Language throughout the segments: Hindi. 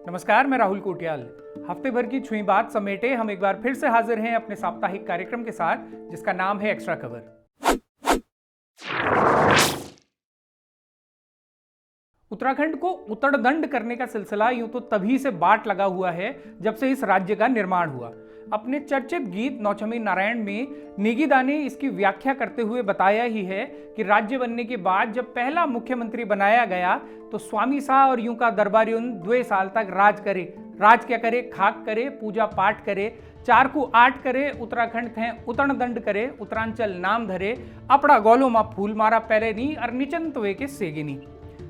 नमस्कार, मैं राहुल कोटियाल। हफ्ते भर की छुई बात समेटे हम एक बार फिर से हाजिर हैं अपने साप्ताहिक कार्यक्रम के साथ, जिसका नाम है एक्स्ट्रा कवर। उत्तराखंड को उतड़दंड करने का सिलसिला यूं तो तभी से बाट लगा हुआ है जब से इस राज्य का निर्माण हुआ। अपने चर्चित गीत नौचमी नारायण में नेगीदा ने इसकी व्याख्या करते हुए बताया ही है कि राज्य बनने के बाद जब पहला मुख्यमंत्री बनाया गया तो स्वामी सा और यूं का दरबारियुन 2 साल तक राज करे। राज क्या करे? खाक करे, पूजा पाठ करे, 4 को 8 करे, उत्तराखंड थे उतड़दंड करे, उत्तरांचल नाम धरे, अपड़ा गोलो मा फूल मारा पहले नी और निचंत वे के सेगिनी।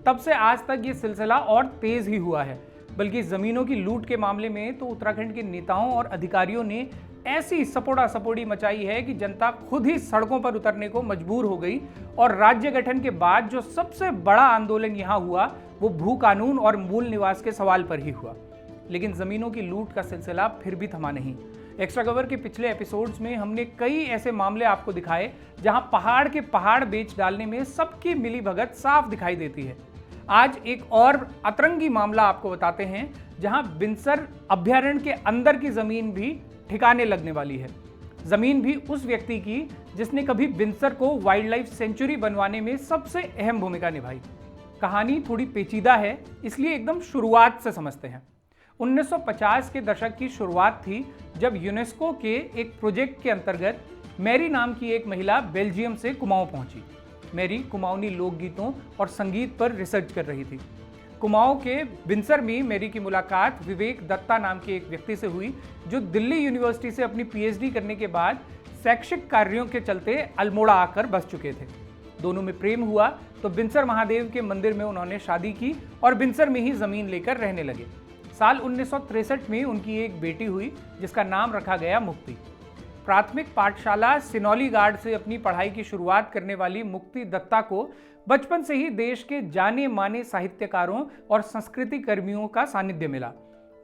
तब से आज तक ये सिलसिला और तेज ही हुआ है। बल्कि जमीनों की लूट के मामले में तो उत्तराखंड के नेताओं और अधिकारियों ने ऐसी सपोड़ा सपोड़ी मचाई है कि जनता खुद ही सड़कों पर उतरने को मजबूर हो गई। और राज्य गठन के बाद जो सबसे बड़ा आंदोलन यहाँ हुआ वो भू कानून और मूल निवास के सवाल पर ही हुआ। लेकिन जमीनों की लूट का सिलसिला फिर भी थमा नहीं। एक्स्ट्रा कवर के पिछले एपिसोड्स में हमने कई ऐसे मामले आपको दिखाए जहां पहाड़ के पहाड़ बेच डालने में सबकी मिलीभगत साफ दिखाई देती है। आज एक और अतरंगी मामला आपको बताते हैं जहां बिनसर अभ्यारण्य के अंदर की जमीन भी ठिकाने लगने वाली है। जमीन भी उस व्यक्ति की जिसने कभी बिनसर को वाइल्ड लाइफ सेंचुरी बनवाने में सबसे अहम भूमिका निभाई। कहानी थोड़ी पेचीदा है, इसलिए एकदम शुरुआत से समझते हैं। 1950 के दशक की शुरुआत थी जब यूनेस्को के एक प्रोजेक्ट के अंतर्गत मैरी नाम की एक महिला बेल्जियम से कुमाऊं पहुंची। मैरी कुमाऊनी लोकगीतों और संगीत पर रिसर्च कर रही थी। कुमाऊं के बिनसर में मैरी की मुलाकात विवेक दत्ता नाम के एक व्यक्ति से हुई जो दिल्ली यूनिवर्सिटी से अपनी पीएचडी करने के बाद शैक्षिक कार्यों के चलते अल्मोड़ा आकर बस चुके थे। दोनों में प्रेम हुआ तो बिनसर महादेव के मंदिर में उन्होंने शादी की और बिनसर में ही जमीन लेकर रहने लगे। साल 1963 में उनकी एक बेटी हुई जिसका नाम रखा गया मुक्ति। प्राथमिक पाठशाला सिनौली गार्ड से अपनी पढ़ाई की शुरुआत करने वाली मुक्ति दत्ता को बचपन से ही देश के जाने माने साहित्यकारों और संस्कृति कर्मियों का सानिध्य मिला।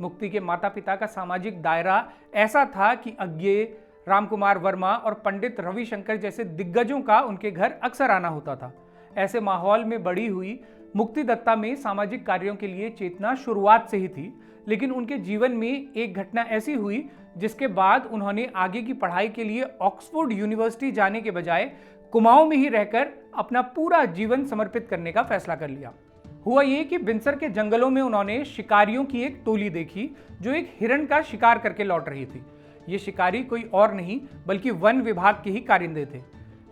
मुक्ति के माता पिता का सामाजिक दायरा ऐसा था कि अज्ञेय, रामकुमार वर्मा और पंडित रविशंकर जैसे दिग्गजों का उनके घर अक्सर आना होता था। ऐसे माहौल में बड़ी हुई मुक्ति दत्ता में सामाजिक कार्यों के लिए चेतना शुरुआत से ही थी। लेकिन उनके जीवन में एक घटना ऐसी हुई जिसके बाद उन्होंने आगे की पढ़ाई के लिए ऑक्सफोर्ड यूनिवर्सिटी जाने के बजाय कुमाऊं में ही रहकर अपना पूरा जीवन समर्पित करने का फैसला कर लिया। हुआ ये कि बिनसर के जंगलों में उन्होंने शिकारियों की एक टोली देखी जो एक हिरण का शिकार करके लौट रही थी। ये शिकारी कोई और नहीं बल्कि वन विभाग के ही कारिंदे थे।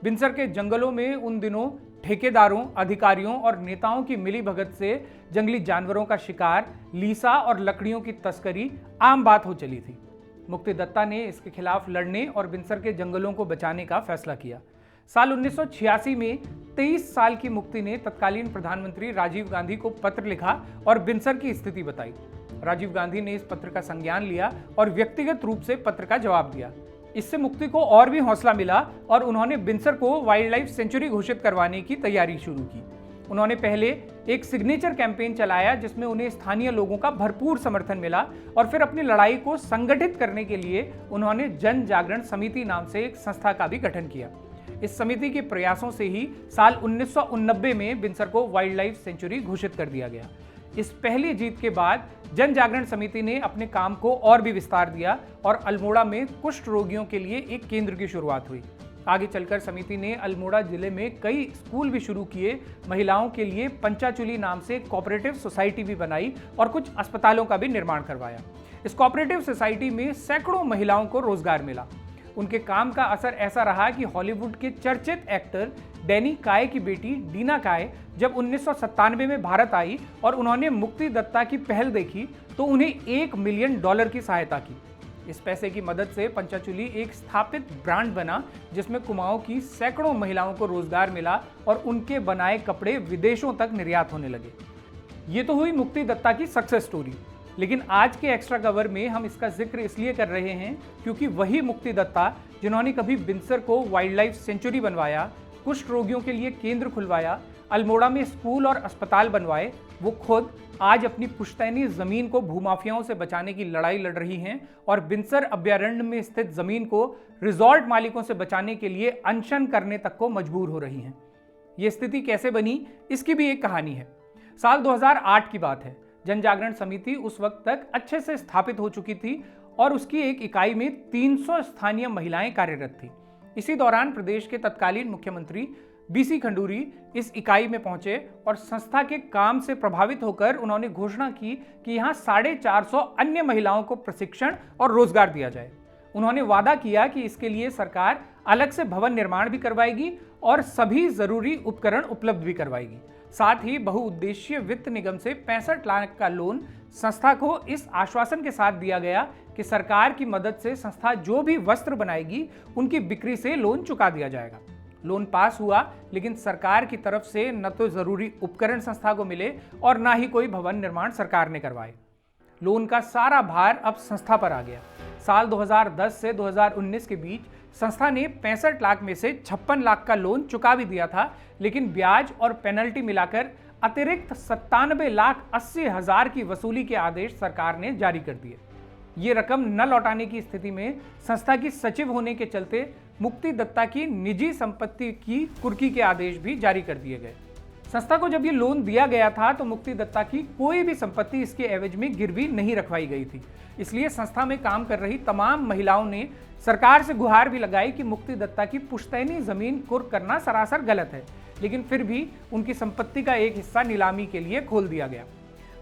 बिनसर के जंगलों में उन दिनों ठेकेदारों, अधिकारियों और नेताओं की मिलीभगत से जंगली जानवरों का शिकार, लीसा और लकड़ियों की तस्करी आम बात हो चली थी। मुक्ति दत्ता ने इसके खिलाफ लड़ने और बिनसर के जंगलों को बचाने का फैसला किया। साल 1986 में 23 साल की मुक्ति ने तत्कालीन प्रधानमंत्री राजीव गांधी को पत्र लिखा और बिनसर की स्थिति बताई। राजीव गांधी ने इस पत्र का संज्ञान लिया और व्यक्तिगत रूप से पत्र का जवाब दिया। इससे मुक्ति को और भी हौसला मिला और उन्होंने बिनसर को वाइल्ड लाइफ सेंचुरी घोषित करवाने की तैयारी शुरू की। उन्होंने पहले एक सिग्नेचर कैंपेन चलाया जिसमें उन्हें स्थानीय लोगों का भरपूर समर्थन मिला और फिर अपनी लड़ाई को संगठित करने के लिए उन्होंने जन जागरण समिति नाम से एक संस्था का भी गठन किया। इस समिति के प्रयासों से ही साल 1989 में बिनसर को वाइल्ड लाइफ सेंचुरी घोषित कर दिया गया। इस पहली जीत के बाद जन जागरण समिति ने अपने काम को और भी विस्तार दिया और अल्मोड़ा में कुष्ठ रोगियों के लिए एक केंद्र की शुरुआत हुई। आगे चलकर समिति ने अल्मोड़ा जिले में कई स्कूल भी शुरू किए, महिलाओं के लिए पंचाचुली नाम से कोऑपरेटिव सोसाइटी भी बनाई और कुछ अस्पतालों का भी निर्माण करवाया। इस कोऑपरेटिव सोसाइटी में सैकड़ों महिलाओं को रोजगार मिला। उनके काम का असर ऐसा रहा कि हॉलीवुड के चर्चित एक्टर डैनी काय की बेटी डीना काय जब 1997 में भारत आई और उन्होंने मुक्ति दत्ता की पहल देखी तो उन्हें $1 मिलियन की सहायता की। इस पैसे की मदद से पंचाचुली एक स्थापित ब्रांड बना जिसमें कुमाऊं की सैकड़ों महिलाओं को रोजगार मिला और उनके बनाए कपड़े विदेशों तक निर्यात होने लगे। ये तो हुई मुक्ति दत्ता की सक्सेस स्टोरी। लेकिन आज के एक्स्ट्रा कवर में हम इसका जिक्र इसलिए कर रहे हैं क्योंकि वही मुक्ति दत्ता जिन्होंने कभी बिनसर को वाइल्ड लाइफ सेंचुरी बनवाया, कुष्ठ रोगियों के लिए केंद्र खुलवाया, अल्मोड़ा में स्कूल और अस्पताल बनवाए, वो खुद आज अपनी पुश्तैनी जमीन को भूमाफियाओं से बचाने की लड़ाई लड़ रही हैं और बिनसर अभ्यारण्य में स्थित जमीन को रिजॉर्ट मालिकों से बचाने के लिए अनशन करने तक को मजबूर हो रही हैं। ये स्थिति कैसे बनी, इसकी भी एक कहानी है। साल 2008 की बात है जन जागरण समिति उस वक्त तक अच्छे से स्थापित हो चुकी थी और उसकी एक इकाई में 300 स्थानीय महिलाएं कार्यरत थी। इसी दौरान प्रदेश के तत्कालीन मुख्यमंत्री बीसी खंडूरी इस इकाई में पहुंचे और संस्था के काम से प्रभावित होकर उन्होंने घोषणा की कि यहां 450 अन्य महिलाओं को प्रशिक्षण और रोजगार दिया जाए। उन्होंने वादा किया कि इसके लिए सरकार अलग से भवन निर्माण भी करवाएगी और सभी जरूरी उपकरण उपलब्ध भी करवाएगी। साथ ही बहुउद्देशीय वित्त निगम से 65 लाख का लोन संस्था को इस आश्वासन के साथ दिया गया कि सरकार की मदद से संस्था जो भी वस्त्र बनाएगी उनकी बिक्री से लोन चुका दिया जाएगा। लोन पास हुआ, लेकिन सरकार की तरफ से न तो जरूरी उपकरण संस्था को मिले और ना ही कोई भवन निर्माण सरकार ने करवाए। लोन का सारा भार अब संस्था पर आ गया। साल 2010 से 2019 के बीच संस्था ने 65 लाख में से 56 लाख का लोन चुका भी दिया था, लेकिन ब्याज और पेनल्टी मिलाकर अतिरिक्त 97,80,000 की वसूली के आदेश सरकार ने जारी कर दिए। ये रकम न लौटाने की स्थिति में संस्था की सचिव होने के चलते मुक्ति दत्ता की निजी संपत्ति की कुर्की के आदेश भी जारी कर दिए गए। संस्था को जब ये लोन दिया गया था तो मुक्ति दत्ता की कोई भी संपत्ति इसके एवज में गिरवी नहीं रखवाई गई थी। इसलिए संस्था में काम कर रही तमाम महिलाओं ने सरकार से गुहार भी लगाई कि मुक्ति दत्ता की पुश्तैनी जमीन कुर्क करना सरासर गलत है, लेकिन फिर भी उनकी संपत्ति का एक हिस्सा नीलामी के लिए खोल दिया गया।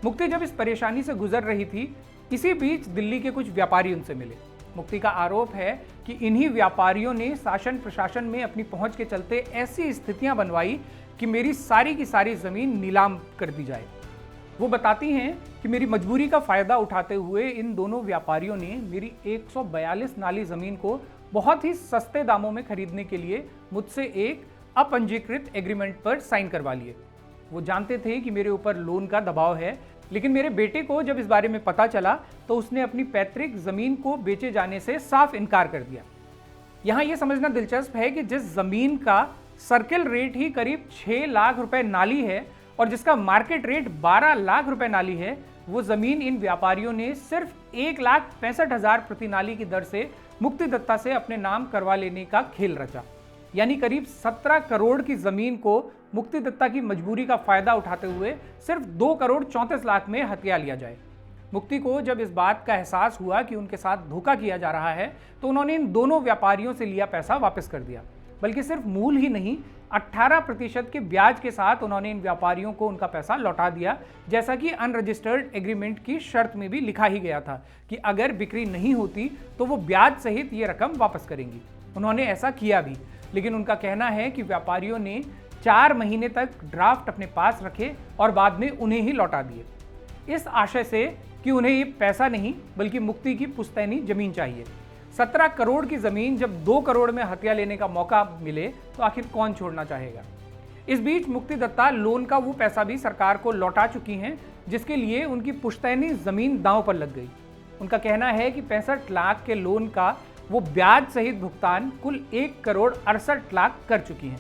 मुक्ति जब इस परेशानी से गुजर रही थी, इसी बीच दिल्ली के कुछ व्यापारी उनसे मिले। मुक्ति का आरोप है कि इन्हीं व्यापारियों ने शासन प्रशासन में अपनी पहुंच के चलते ऐसी स्थितियां बनवाई कि मेरी सारी की सारी जमीन नीलाम कर दी जाए। वो बताती हैं कि मेरी मजबूरी का फायदा उठाते हुए इन दोनों व्यापारियों ने मेरी 142 नाली जमीन को बहुत ही सस्ते दामों में खरीदने के लिए मुझसे एक अपंजीकृत एग्रीमेंट पर साइन करवा लिए। वो जानते थे कि मेरे ऊपर लोन का दबाव है, लेकिन मेरे बेटे को जब इस बारे में पता चला तो उसने अपनी पैतृक जमीन को बेचे जाने से साफ इनकार कर दिया। यहाँ ये समझना दिलचस्प है कि जिस जमीन का सर्किल रेट ही करीब 6 लाख रुपए नाली है और जिसका मार्केट रेट 12 लाख रुपए नाली है, वो जमीन इन व्यापारियों ने सिर्फ 1,65,000 प्रति नाली की दर से मुक्ति दत्ता से अपने नाम करवा लेने का खेल रचा। यानी करीब 17 करोड़ की जमीन को मुक्ति दत्ता की मजबूरी का फायदा उठाते हुए सिर्फ 2 करोड़ 34 लाख में हथिया लिया जाए। मुक्ति को जब इस बात का एहसास हुआ कि उनके साथ धोखा किया जा रहा है तो उन्होंने इन दोनों व्यापारियों से लिया पैसा वापस कर दिया, बल्कि सिर्फ मूल ही नहीं 18% के ब्याज के साथ उन्होंने इन व्यापारियों को उनका पैसा लौटा दिया, जैसा कि अनरजिस्टर्ड एग्रीमेंट की शर्त में भी लिखा ही गया था कि अगर बिक्री नहीं होती तो वो ब्याज सहित ये रकम वापस करेंगी। उन्होंने ऐसा किया भी, लेकिन उनका कहना है कि व्यापारियों ने 4 महीने तक ड्राफ्ट अपने पास रखे और बाद में उन्हें ही लौटा दिए, इस आशय से कि उन्हें ये पैसा नहीं बल्कि मुक्ति की पुश्तैनी जमीन चाहिए। 17 करोड़ की जमीन जब 2 करोड़ में हथिया लेने का मौका मिले तो आखिर कौन छोड़ना चाहेगा। इस बीच मुक्ति दत्ता लोन का वो पैसा भी सरकार को लौटा चुकी हैं जिसके लिए उनकी पुश्तैनी जमीन दांव पर लग गई। उनका कहना है कि 65 लाख के लोन का वो ब्याज सहित भुगतान कुल 1 करोड़ 68 लाख कर चुकी हैं।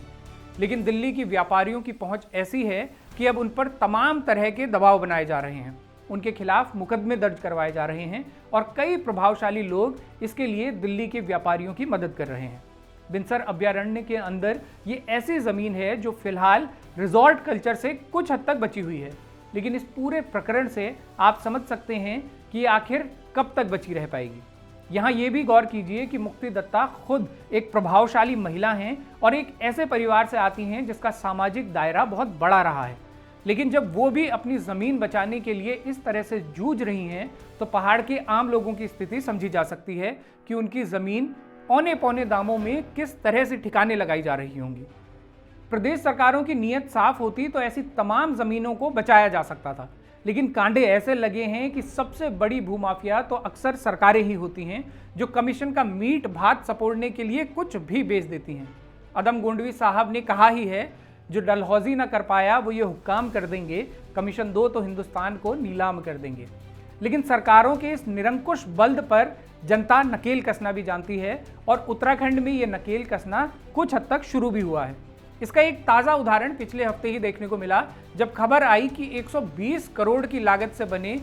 लेकिन दिल्ली की व्यापारियों की पहुंच ऐसी है कि अब उन पर तमाम तरह के दबाव बनाए जा रहे हैं, उनके खिलाफ मुकदमे दर्ज करवाए जा रहे हैं और कई प्रभावशाली लोग इसके लिए दिल्ली के व्यापारियों की मदद कर रहे हैं। बिनसर अभयारण्य के अंदर ये ऐसी जमीन है जो फिलहाल रिजॉर्ट कल्चर से कुछ हद तक बची हुई है, लेकिन इस पूरे प्रकरण से आप समझ सकते हैं कि आखिर कब तक बची रह पाएगी। यहाँ ये भी गौर कीजिए कि मुक्ति दत्ता खुद एक प्रभावशाली महिला हैं और एक ऐसे परिवार से आती हैं जिसका सामाजिक दायरा बहुत बड़ा रहा है, लेकिन जब वो भी अपनी ज़मीन बचाने के लिए इस तरह से जूझ रही हैं तो पहाड़ के आम लोगों की स्थिति समझी जा सकती है कि उनकी ज़मीन औने पौने दामों में किस तरह से ठिकाने लगाई जा रही होंगी। प्रदेश सरकारों की नीयत साफ होती तो ऐसी तमाम ज़मीनों को बचाया जा सकता था, लेकिन कांडे ऐसे लगे हैं कि सबसे बड़ी भूमाफिया तो अक्सर सरकारें ही होती हैं जो कमीशन का मीट भात सपोड़ने के लिए कुछ भी बेच देती हैं। अदम गोंडवी साहब ने कहा ही है, जो डलहौजी ना कर पाया वो ये हुक्काम कर देंगे, कमीशन दो तो हिंदुस्तान को नीलाम कर देंगे। लेकिन सरकारों के इस निरंकुश बल्द पर जनता नकेल कसना भी जानती है और उत्तराखंड में ये नकेल कसना कुछ हद तक शुरू भी हुआ है। इसका एक ताज़ा उदाहरण पिछले हफ्ते ही देखने को मिला जब खबर आई कि 120 करोड़ की लागत से बने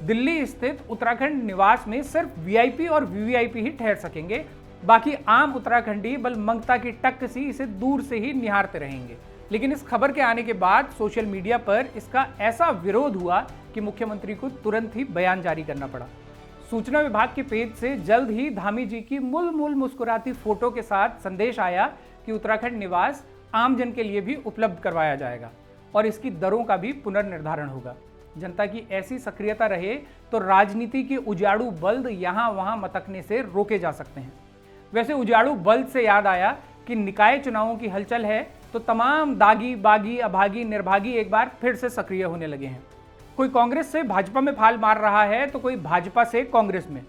दिल्ली स्थित उत्तराखंड निवास में सिर्फ वीआईपी और वीवीआईपी ही ठहर सकेंगे, बाकी आम उत्तराखंडी बल मंगता की टक सी इसे दूर से ही निहारते रहेंगे। लेकिन इस खबर के आने के बाद सोशल मीडिया पर इसका ऐसा विरोध हुआ कि मुख्यमंत्री को तुरंत ही बयान जारी करना पड़ा। सूचना विभाग के पेज से जल्द ही धामी जी की मुल मुस्कुराती फोटो के साथ संदेश आया कि उत्तराखंड निवास आमजन के लिए भी उपलब्ध करवाया जाएगा और इसकी दरों का भी पुनर्निर्धारण होगा। जनता की ऐसी सक्रियता रहे तो राजनीति के उजाड़ू बल्द यहां वहां मटकने से रोके जा सकते हैं। वैसे उजाड़ू बल्द से याद आया कि निकाय चुनावों की हलचल है तो तमाम दागी बागी अभागी निर्भागी एक बार फिर से सक्रिय होने लगे हैं। कोई कांग्रेस से भाजपा में फाल मार रहा है तो कोई भाजपा से कांग्रेस में।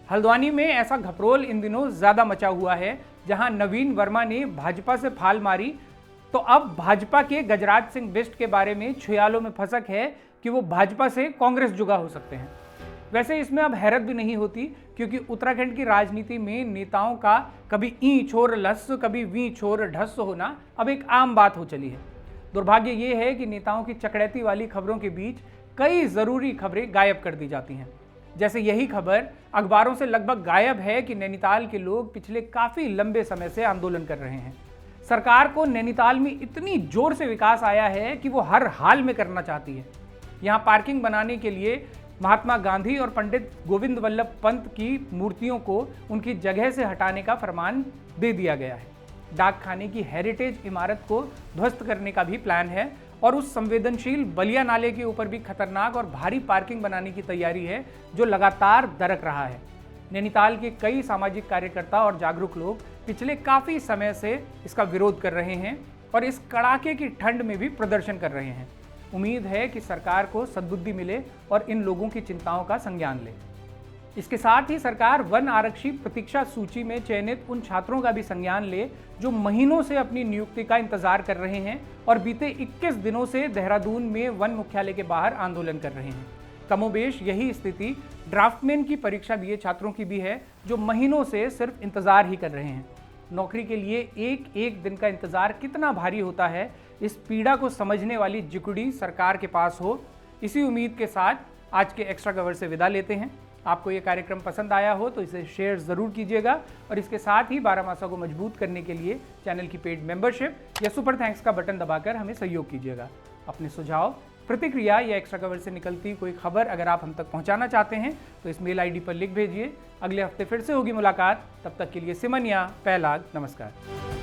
हल्द्वानी में ऐसा घपरोल इन दिनों ज्यादा मचा हुआ है, जहां नवीन वर्मा ने भाजपा से फाल मारी तो अब भाजपा के गजराज सिंह बिष्ट के बारे में छुयालों में फसक है कि वो भाजपा से कांग्रेस जुगा हो सकते हैं। वैसे इसमें अब हैरत भी नहीं होती, क्योंकि उत्तराखंड की राजनीति में नेताओं का कभी ई छोर लस कभी वी छोर ढस होना अब एक आम बात हो चली है। दुर्भाग्य ये है कि नेताओं की चकड़ैती वाली खबरों के बीच कई जरूरी खबरें गायब कर दी जाती हैं। जैसे यही खबर अखबारों से लगभग गायब है कि नैनीताल के लोग पिछले काफी लंबे समय से आंदोलन कर रहे हैं। सरकार को नैनीताल में इतनी जोर से विकास आया है कि वो हर हाल में करना चाहती है। यहाँ पार्किंग बनाने के लिए महात्मा गांधी और पंडित गोविंद वल्लभ पंत की मूर्तियों को उनकी जगह से हटाने का फरमान दे दिया गया है। डाक खाने की हेरिटेज इमारत को ध्वस्त करने का भी प्लान है और उस संवेदनशील बलिया नाले के ऊपर भी खतरनाक और भारी पार्किंग बनाने की तैयारी है, जो लगातार दरक रहा है। नैनीताल के कई सामाजिक कार्यकर्ता और जागरूक लोग पिछले काफी समय से इसका विरोध कर रहे हैं और इस कड़ाके की ठंड में भी प्रदर्शन कर रहे हैं। उम्मीद है कि सरकार को सद्बुद्धि मिले और इन लोगों की चिंताओं का संज्ञान ले। इसके साथ ही सरकार वन आरक्षी प्रतीक्षा सूची में चयनित उन छात्रों का भी संज्ञान ले जो महीनों से अपनी नियुक्ति का इंतजार कर रहे हैं और बीते 21 दिनों से देहरादून में वन मुख्यालय के बाहर आंदोलन कर रहे हैं। कमोबेश यही स्थिति ड्राफ्टमैन की परीक्षा दिए छात्रों की भी है, जो महीनों से सिर्फ इंतजार ही कर रहे हैं। नौकरी के लिए एक एक दिन का इंतजार कितना भारी होता है, इस पीड़ा को समझने वाली जिकुड़ी सरकार के पास हो। इसी उम्मीद के साथ आज के एक्स्ट्रा कवर से विदा लेते हैं। आपको ये कार्यक्रम पसंद आया हो तो इसे शेयर ज़रूर कीजिएगा और इसके साथ ही बारामासा को मजबूत करने के लिए चैनल की पेड मेंबरशिप या सुपर थैंक्स का बटन दबाकर हमें सहयोग कीजिएगा। अपने सुझाव, प्रतिक्रिया या एक्स्ट्रा कवर से निकलती कोई खबर अगर आप हम तक पहुंचाना चाहते हैं तो इस मेल आईडी पर लिख भेजिए। अगले हफ्ते फिर से होगी मुलाकात। तब तक के लिए सिमनिया पहलाग, नमस्कार।